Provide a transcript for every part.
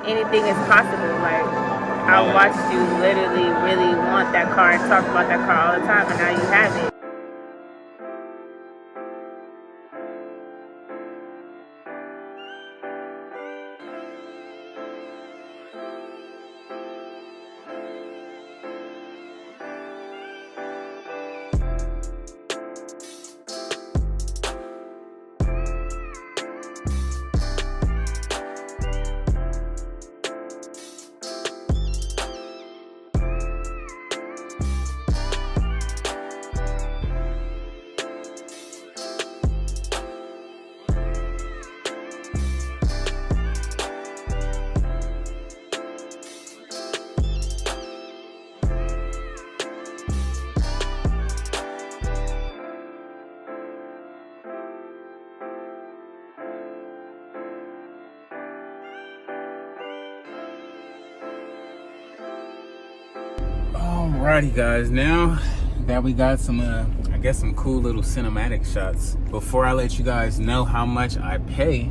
anything is possible. Like, I watched you literally really want that car and talk about that car all the time, and now you have it. Alrighty guys, now that we got some I guess some cool little cinematic shots, before I let you guys know how much I pay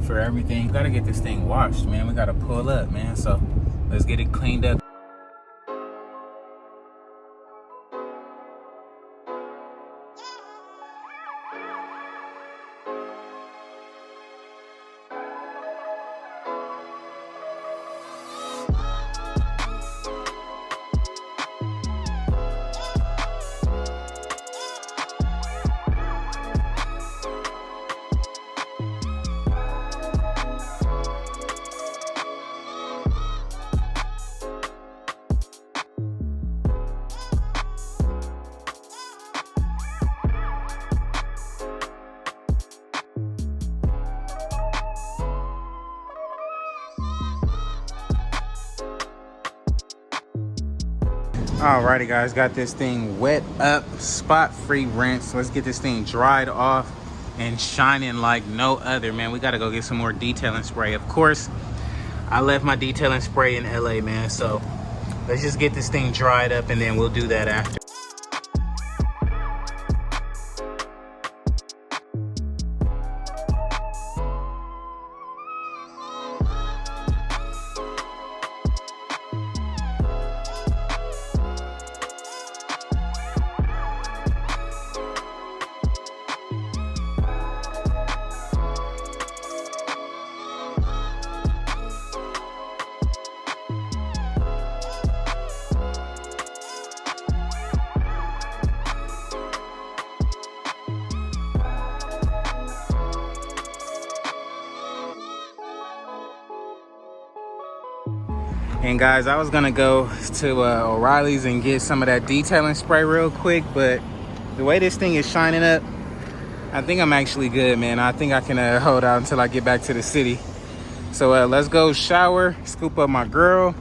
for everything, gotta get this thing washed, man. We gotta pull up, man, so let's get it cleaned up. Alrighty guys, got this thing wet up, spot-free rinse. Let's get this thing dried off and shining like no other, man. We gotta go get some more detailing spray. Of course, I left my detailing spray in LA, man, so let's just get this thing dried up and then we'll do that after. And guys, I was gonna go to O'Reilly's and get some of that detailing spray real quick, but the way this thing is shining up, I think I'm actually good, man. I think I can hold out until I get back to the city. So let's go shower, scoop up my girl,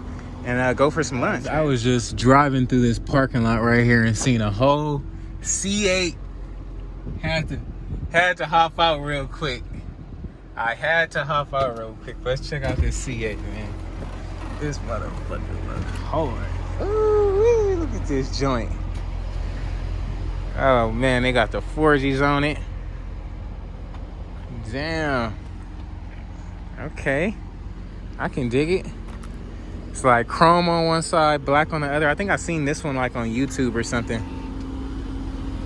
and go for some lunch. I was just driving through this parking lot right here and seen a whole C8. Had to hop out real quick. I had to hop out real quick. Let's check out this C8, man. This motherfucker looks hard. Ooh, look at this joint. Oh man, they got the 4Gs on it. Damn. Okay, I can dig it. It's like chrome on one side, black on the other. I think I seen this one like on YouTube or something.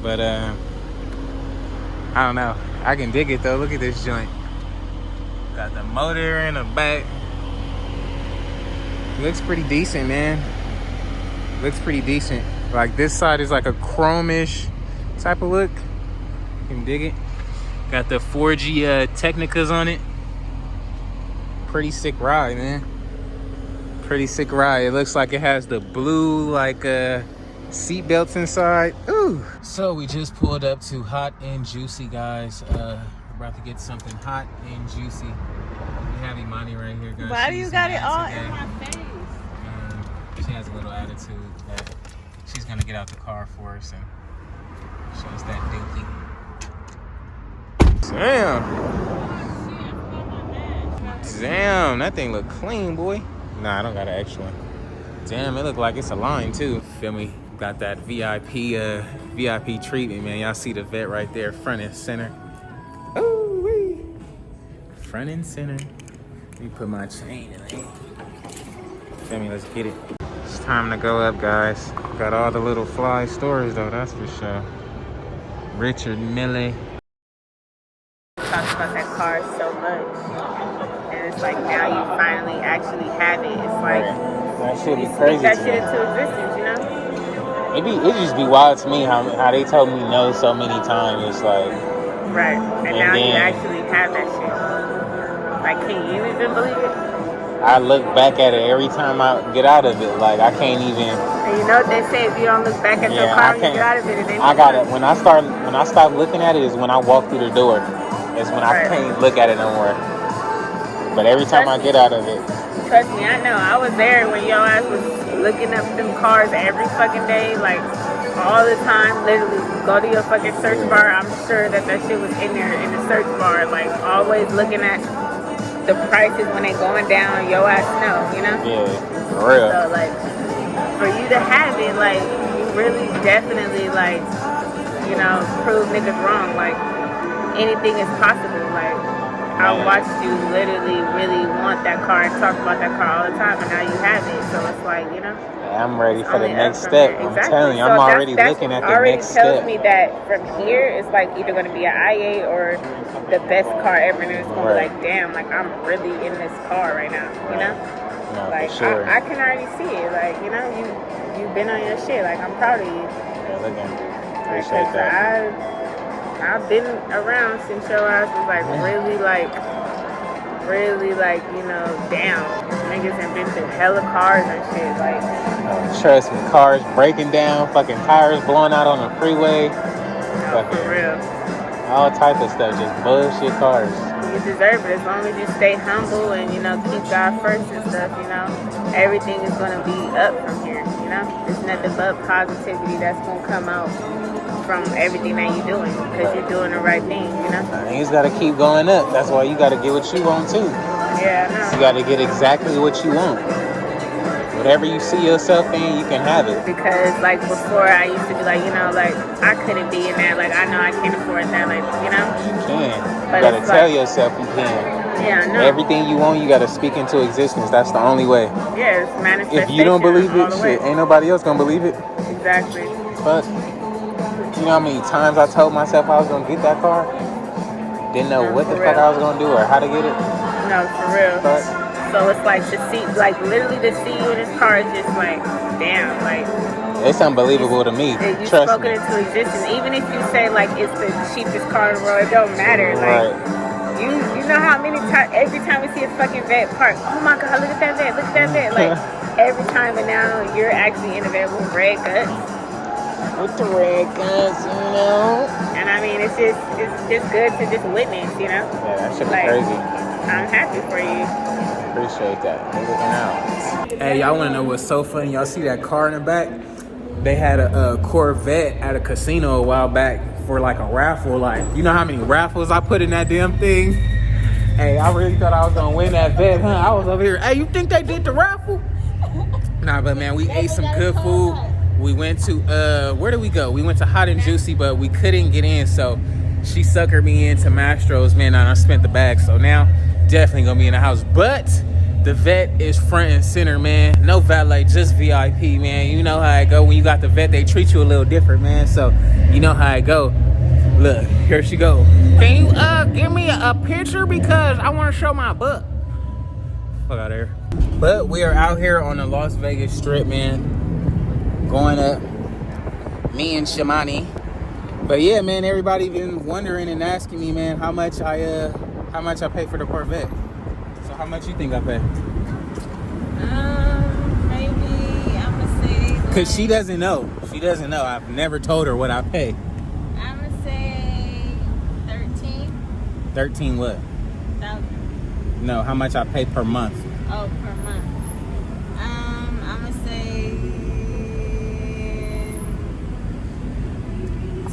But I don't know. I can dig it though. Look at this joint. Got the motor in the back. Looks pretty decent, man. Looks pretty decent. Like this side is like a chromish type of look. You can dig it. Got the 4G Technicas on it. Pretty sick ride, man. Pretty sick ride. It looks like it has the blue like seat belts inside. Ooh. So we just pulled up to Hot and Juicy, guys. We're about to get something hot and juicy. We have Imani right here, guys. Why do you got it all in my face? She has a little attitude that she's gonna get out the car for us and show us that dookie. Damn, that thing look clean, boy. Nah, I don't got an extra one. Damn, it look like it's a line too. Feel me? Got that VIP treatment, man. Y'all see the vet right there, front and center. Ooh wee. Front and center. Let me put my chain in there. Feel me? Let's get it. It's time to go up, guys. Got all the little fly stories, though, that's for sure. Richard Mille. Talks about that car so much. And it's like now you finally actually have it. It's like that shit be you crazy. speak that shit into existence, you know? It just be wild to me how they told me no so many times. It's like right. And now you actually have that shit. Like, can you even believe it? I look back at it every time I get out of it. Like I can't even. And you know what they say, if you don't look back at your car when you get out of it, it ain't. I got it. When I stop looking at it is when I walk through the door. It's when I can't look at it no more. But every time I get out of it. Trust me, I know. I was there when your ass was looking up them cars every fucking day, like all the time. Literally, go to your fucking search bar. I'm sure that shit was in there in the search bar, like always looking at the prices when they going down. Your ass know, you know? Yeah, for real. So like, for you to have it, like you really definitely like, you know, prove niggas wrong. Like anything is possible. Like. I watched you literally really want that car and talk about that car all the time, and now you have it. So it's like, you know. I'm ready for the next step. I'm telling you, I'm already looking at the next step. Already tells me that from here, it's like either going to be an IA or the best car ever. And it's going to be like, damn, like I'm really in this car right now, you know? No, like, for sure. I can already see it. Like, you know, you've been on your shit. Like, I'm proud of you. Yeah, look at me. Appreciate that. I've been around since your ass was like really like, you know, down. Niggas have been through hella cars and shit, like. Trust me, cars breaking down, fucking tires blowing out on the freeway. No, for real. All type of stuff, just bullshit cars. You deserve it as long as you stay humble and, you know, keep God first and stuff, you know. Everything is gonna be up from here, you know. There's nothing but positivity that's gonna come out from everything that you're doing, because you're doing the right thing, you know? Things gotta keep going up. That's why you gotta get what you want too. Yeah, I know. You gotta get exactly what you want. Whatever you see yourself in, you can have it. Because like before, I used to be like, you know, like I couldn't be in that. Like I know I can't afford that. Like, you know. You can. But you gotta tell yourself you can. Yeah, I know. Everything you want, you gotta speak into existence. That's the only way. Yeah, it's manifestation. If you don't believe it, shit, ain't nobody else gonna believe it. Exactly. But you know how many times I told myself I was gonna get that car? Didn't know what the fuck I was gonna do or how to get it. No, for real. But, so it's like to see, like literally to see you in this car is just like, damn, like. It's unbelievable to me. You Trust spoke me. it into existence. Even if you say like it's the cheapest car in the world, it don't matter. Like you know how many times every time we see a fucking vet park, oh my god, look at that vet, look at that vet. Like every time, and now you're actually in a vet with red guts. With the red guns, you know. And I mean, it's just good to just witness, you know. Yeah, that shit be like, crazy. I'm happy for you. Appreciate that. They're looking out. Hey, y'all want to know what's so funny? Y'all see that car in the back? They had a Corvette at a casino a while back for like a raffle. Like, you know how many raffles I put in that damn thing? Hey, I really thought I was gonna win that bet, huh? I was over here. Hey, you think they did the raffle? Nah, but man, we ate some good food. We went to, where did we go? We went to Hot and Juicy, but we couldn't get in, so she suckered me into Mastro's, man, and I spent the bag. So now, definitely gonna be in the house. But the vet is front and center, man. No valet, just VIP, man. You know how it go. When you got the vet, they treat you a little different, man. So, you know how it go. Look, here she go. Can you, give me a picture? Because I want to show my butt. Fuck out of here. But we are out here on the Las Vegas Strip, man. Going up, me and Shamani. But yeah, man, everybody been wondering and asking me, man, how much I pay for the Corvette. So how much you think I pay? Maybe I'm gonna say. Cause she doesn't know. She doesn't know. I've never told her what I pay. I'm gonna say 13. 13 what? 1,000. No, how much I pay per month. Oh, per month. I'm gonna say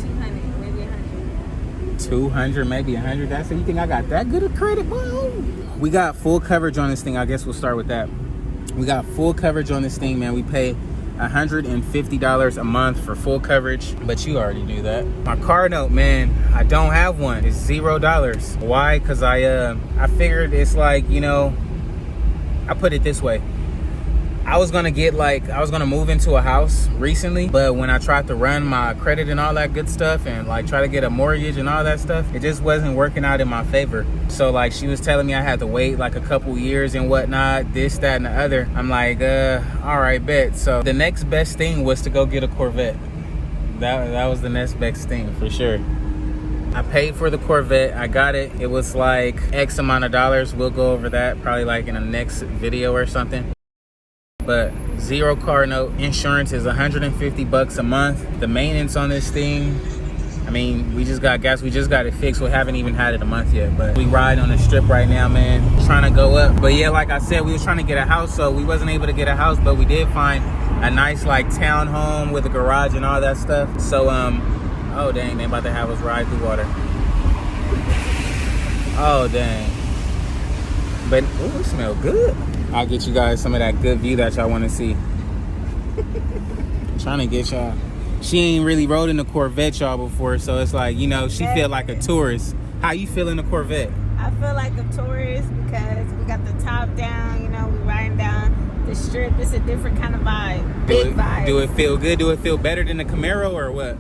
200, maybe 100. 200, maybe 100. That's it. You think I got that good of credit? Whoa. We got full coverage on this thing. I guess we'll start with that. We got full coverage on this thing, man. We pay $150 a month for full coverage, but you already knew that. My car note, man, I don't have one. It's $0. Why? Because I figured it's like, you know, I put it this way. I was gonna move into a house recently, but when I tried to run my credit and all that good stuff and like try to get a mortgage and all that stuff, it just wasn't working out in my favor. So like she was telling me I had to wait like a couple years and whatnot, this, that, and the other. I'm like, all right, bet. So the next best thing was to go get a Corvette. That was the next best thing for sure. I paid for the Corvette. I got it. It was like X amount of dollars. We'll go over that probably like in the next video or something. But 0 car note, insurance is $150 a month. The maintenance on this thing, I mean, we just got gas, we just got it fixed. We haven't even had it a month yet, but we ride on the strip right now, man, trying to go up. But yeah, like I said, we was trying to get a house, so we wasn't able to get a house, but we did find a nice like town home with a garage and all that stuff. So oh dang, they about to have us ride through water. Oh dang. But ooh, it smell good. I'll get you guys some of that good view that y'all want to see. I'm trying to get y'all. She ain't really rode in a Corvette, y'all, before, so it's like, you know, she feel like a tourist. How you feel in a Corvette? I feel like a tourist because we got the top down, you know, we riding down the strip. It's a different kind of vibe. Big vibe. Do it feel good? Do it feel better than the Camaro or what?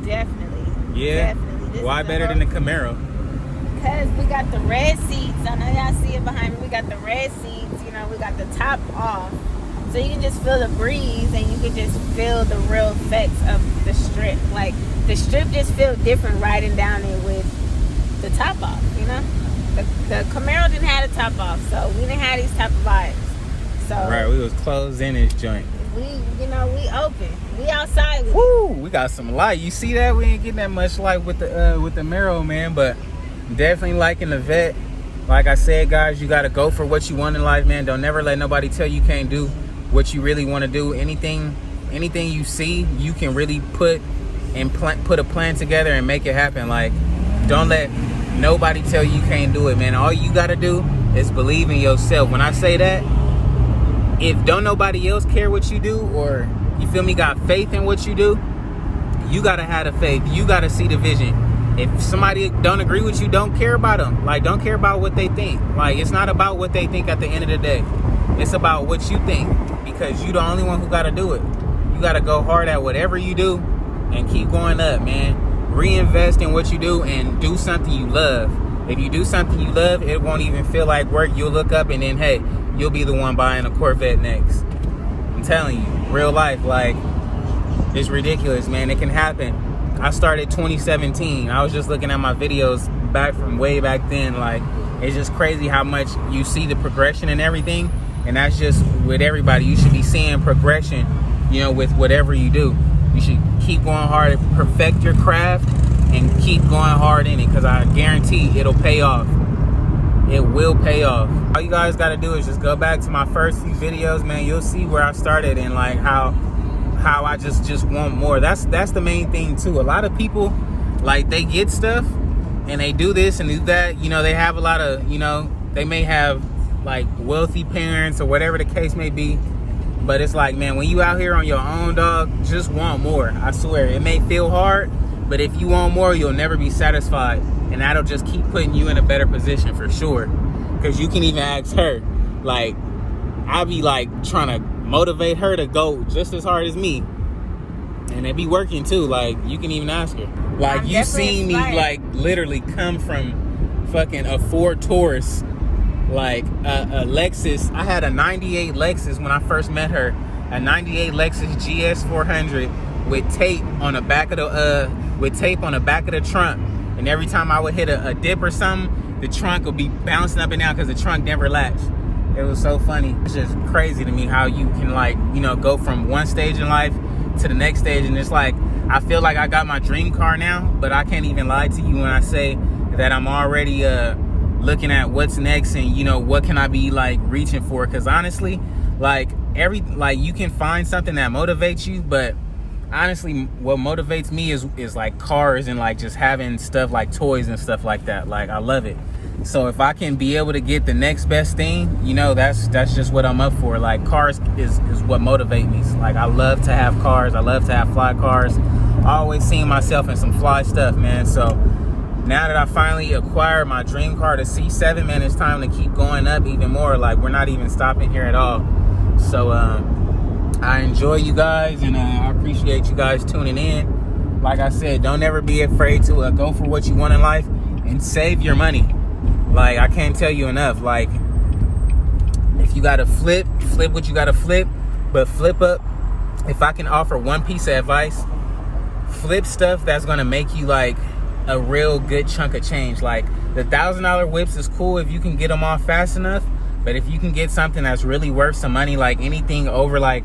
Definitely. Yeah? Definitely. Why better than the Camaro? Because we got the red seats. I know y'all see it behind me. We got the red seats. You know, we got the top off. So you can just feel the breeze and you can just feel the real effects of the strip. Like, the strip just feels different riding down it with the top off, you know? The Camaro didn't have the top off, so we didn't have these type of vibes. So right, we was closed in this joint. We open. We outside with Woo! We got some light. You see that? We ain't getting that much light with the Mero, man, but definitely liking the Vet. Like I said, guys, you got to go for what you want in life, man. Don't never let nobody tell you can't do what you really want to do. Anything you see, you can really put a plan together and make it happen. Like, don't let nobody tell you can't do it, man. All you got to do is believe in yourself. When I say that, if don't nobody else care what you do, or you feel me, got faith in what you do, you got to have the faith. You got to see the vision. If somebody don't agree with you, don't care about them. Like, don't care about what they think. Like, it's not about what they think at the end of the day. It's about what you think, because you the only one who got to do it. You got to go hard at whatever you do and keep going up, man. Reinvest in what you do and do something you love. If you do something you love, it won't even feel like work. You'll look up and then, hey, you'll be the one buying a Corvette next. I'm telling you, real life, like, it's ridiculous, man. It can happen. I started 2017. I was just looking at my videos back from way back then. Like, it's just crazy how much you see the progression and everything. And that's just with everybody. You should be seeing progression, you know, with whatever you do. You should keep going hard, perfect your craft, and keep going hard in it, because I guarantee it'll pay off. It will pay off. All you guys got to do is just go back to my first few videos, man. You'll see where I started and like how I just want more. That's the main thing too. A lot of people, like, they get stuff and they do this and do that. You know, they have a lot of, you know, they may have like wealthy parents or whatever the case may be. But it's like, man, when you out here on your own, dog, just want more. I swear, it may feel hard, but if you want more, you'll never be satisfied. And that'll just keep putting you in a better position for sure. Because you can even ask her. Like, I'll be like trying to motivate her to go just as hard as me, and it be working too. Like, you can even ask her. Like, you seen me like literally come from fucking a Ford Taurus, like a Lexus. I had a 98 Lexus when I first met her, a 98 Lexus GS 400 with tape on the back of the trunk, and every time I would hit a dip or something, the trunk would be bouncing up and down because the trunk never latched. It was so funny. It's just crazy to me how you can, like, you know, go from one stage in life to the next stage. And it's like, I feel like I got my dream car now, but I can't even lie to you when I say that I'm already looking at what's next and, you know, what can I be like reaching for. Because honestly, like, you can find something that motivates you, but honestly, what motivates me is like cars and like just having stuff like toys and stuff like that. Like, I love it. So if I can be able to get the next best thing, you know, that's just what I'm up for. Like, cars is what motivate me. Like, I love to have cars. I love to have fly cars. I always seen myself in some fly stuff, man. So now that I finally acquired my dream car, the C7, man, it's time to keep going up even more. Like, we're not even stopping here at all. So I enjoy you guys, and I appreciate you guys tuning in. Like I said, don't ever be afraid to go for what you want in life and save your money. Like, I can't tell you enough. Like, if you gotta flip what you gotta flip, but flip up. If I can offer one piece of advice, flip stuff that's gonna make you like a real good chunk of change. Like, the $1,000 whips is cool if you can get them off fast enough, but if you can get something that's really worth some money, like anything over like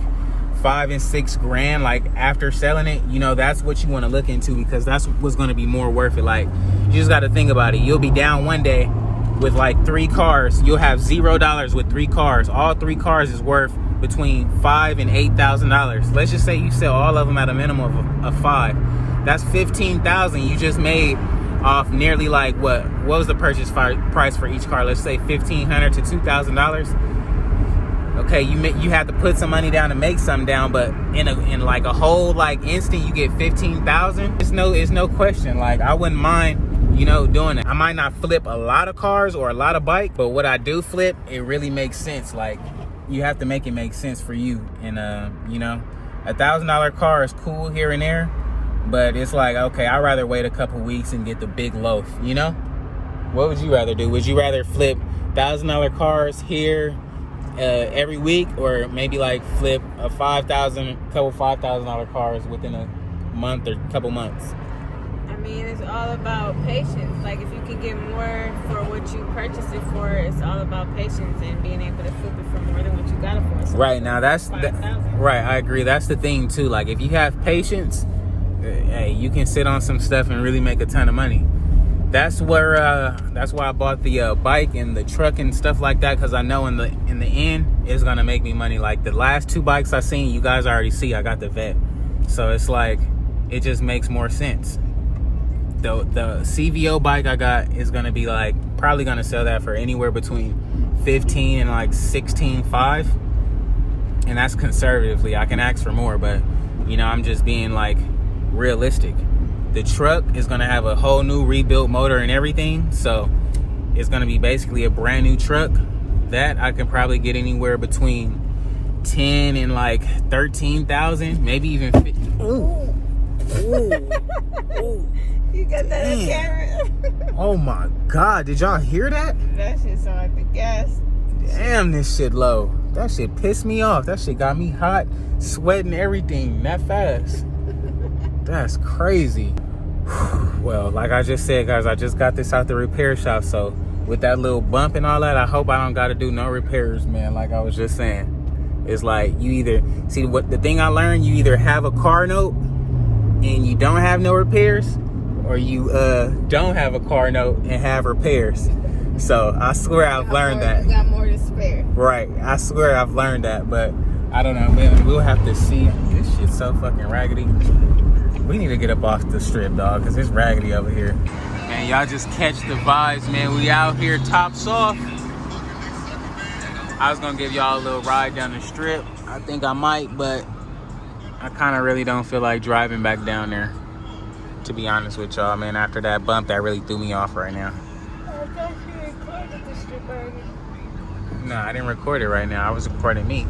$5 and $6 grand, like after selling it, you know, that's what you want to look into, because that's what's going to be more worth it. Like, you just got to think about it. You'll be down one day with like 3 cars. You'll have $0 with 3 cars. All 3 cars is worth between $5,000 and $8,000. Let's just say you sell all of them at a minimum of 5. That's $15,000 you just made off nearly like what was the purchase price for each car? Let's say $1,500 to $2,000. Okay, you had to put some money down to make some down, but in like a whole like instant you get $15,000. It's no question. Like, I wouldn't mind, you know, doing it. I might not flip a lot of cars or a lot of bikes, but what I do flip, it really makes sense. Like, you have to make it make sense for you. And you know, $1,000 car is cool here and there, but it's like, okay, I'd rather wait a couple weeks and get the big loaf, you know? What would you rather do? Would you rather flip $1,000 cars here every week, or maybe like flip a couple $5,000 cars within a month or couple months? I mean, it's all about patience. Like, if you can get more for what you purchased it for, it's all about patience and being able to flip it for more than what you got it for. So right, now that's right, I agree. That's the thing too. Like, if you have patience, hey, you can sit on some stuff and really make a ton of money. That's why I bought the bike and the truck and stuff like that, because I know in the end it's gonna make me money. Like, the last 2 bikes I seen, you guys already see I got the Vet, so it's like, it just makes more sense. The CVO bike I got is gonna be like, probably gonna sell that for anywhere between $15,000 and like $16,500, and that's conservatively. I can ask for more, but you know, I'm just being like realistic. The truck is going to have a whole new rebuilt motor and everything, so it's going to be basically a brand new truck. That I can probably get anywhere between $10,000 and like $13,000, maybe even $50,000. Ooh. You got that on camera? Oh my God, did y'all hear that? That shit sound like the gas. Damn, this shit low. That shit pissed me off. That shit got me hot, sweating, everything that fast. That's crazy. Well, like I just said, guys, I just got this out the repair shop, so with that little bump and all that, I hope I don't got to do no repairs, man. Like I was just saying, it's like, you either see, what the thing I learned, you either have a car note and you don't have no repairs, or you don't have a car note and have repairs. So I swear I've learned that. You got more to spare. Right, I swear I've learned that, but I don't know, man. We'll have to see. This shit's so fucking raggedy. We need to get up off the strip, dog, because it's raggedy over here. Man, y'all just catch the vibes, man. We out here tops off. I was gonna give y'all a little ride down the strip. I think I might, but I kind of really don't feel like driving back down there, to be honest with y'all, man. After that bump, that really threw me off right now. I thought you recorded the strip already. No, I didn't record it right now. I was recording me.